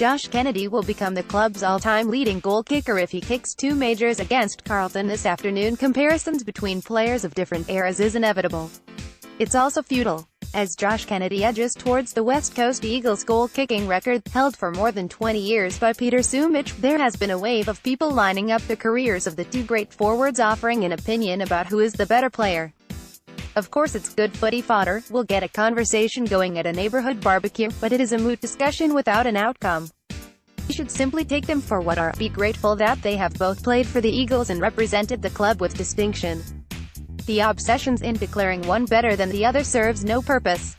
Josh Kennedy will become the club's all-time leading goal kicker if he kicks 2 majors against Carlton this afternoon. Comparisons between players of different eras is inevitable. It's also futile, as Josh Kennedy edges towards the West Coast Eagles goal-kicking record, held for more than 20 years by Peter Sumich. There has been a wave of people lining up the careers of the two great forwards, offering an opinion about who is the better player. Of course, it's good footy fodder, will get a conversation going at a neighborhood barbecue, but it is a moot discussion without an outcome. You should simply take them for what are, be grateful that they have both played for the Eagles and represented the club with distinction. The obsessions in declaring one better than the other serves no purpose.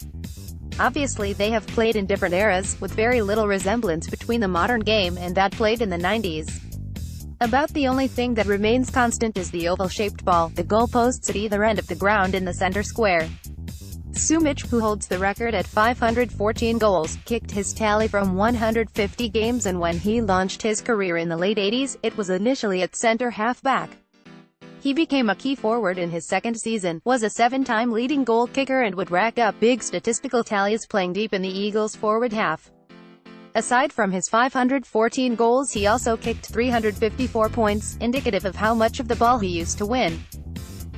Obviously they have played in different eras, with very little resemblance between the modern game and that played in the 90s. About the only thing that remains constant is the oval-shaped ball, the goalposts at either end of the ground in the center square. Sumich, who holds the record at 514 goals, kicked his tally from 150 games, and when he launched his career in the late 80s, it was initially at center halfback. He became a key forward in his second season, was a 7-time leading goal kicker, and would rack up big statistical tallies playing deep in the Eagles' forward half. Aside from his 514 goals, he also kicked 354 points, indicative of how much of the ball he used to win.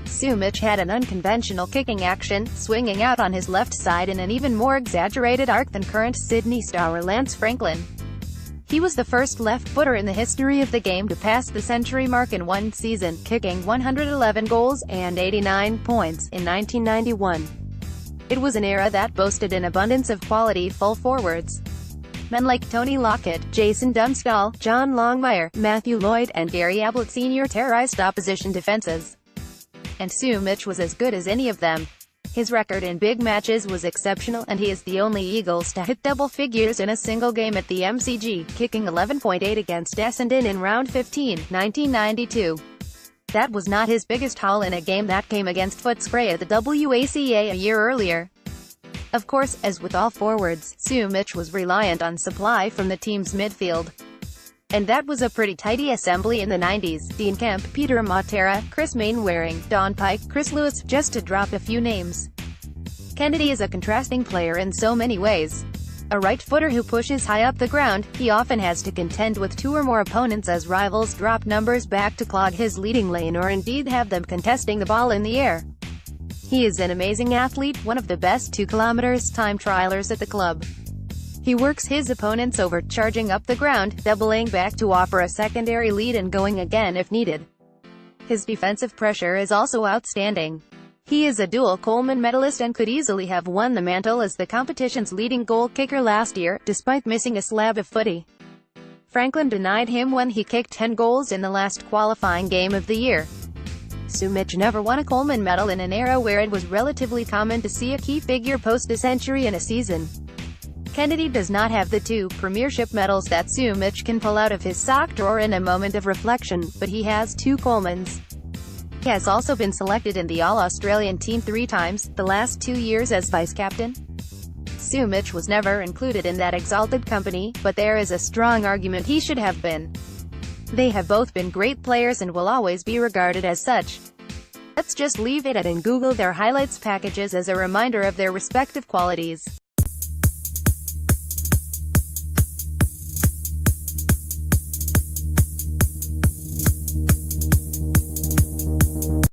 Sumich had an unconventional kicking action, swinging out on his left side in an even more exaggerated arc than current Sydney star Lance Franklin. He was the first left-footer in the history of the game to pass the century mark in one season, kicking 111 goals and 89 points in 1991. It was an era that boasted an abundance of quality full forwards. Men like Tony Lockett, Jason Dunstall, John Longmire, Matthew Lloyd, and Gary Ablett Sr. terrorized opposition defenses. And Sumich was as good as any of them. His record in big matches was exceptional, and he is the only Eagles to hit double figures in a single game at the MCG, kicking 11.8 against Essendon in round 15, 1992. That was not his biggest haul in a game. That came against Footscray at the WACA a year earlier. Of course, as with all forwards, Sumich was reliant on supply from the team's midfield. And that was a pretty tidy assembly in the 90s. Dean Kemp, Peter Matera, Chris Mainwaring, Don Pike, Chris Lewis, just to drop a few names. Kennedy is a contrasting player in so many ways. A right-footer who pushes high up the ground, he often has to contend with 2 or more opponents as rivals drop numbers back to clog his leading lane, or indeed have them contesting the ball in the air. He is an amazing athlete, one of the best 2 kilometers time trialers at the club. He works his opponents over, charging up the ground, doubling back to offer a secondary lead and going again if needed. His defensive pressure is also outstanding. He is a dual Coleman medalist and could easily have won the mantle as the competition's leading goal kicker last year, despite missing a slab of footy. Franklin denied him when he kicked 10 goals in the last qualifying game of the year. Sumich never won a Coleman medal in an era where it was relatively common to see a key figure post a century in a season. Kennedy does not have the 2 premiership medals that Sumich can pull out of his sock drawer in a moment of reflection, but he has 2 Colemans. He has also been selected in the All-Australian team 3 times, the last 2 years as vice-captain. Sumich was never included in that exalted company, but there is a strong argument he should have been. They have both been great players and will always be regarded as such. Let's just leave it at and Google their highlights packages as a reminder of their respective qualities.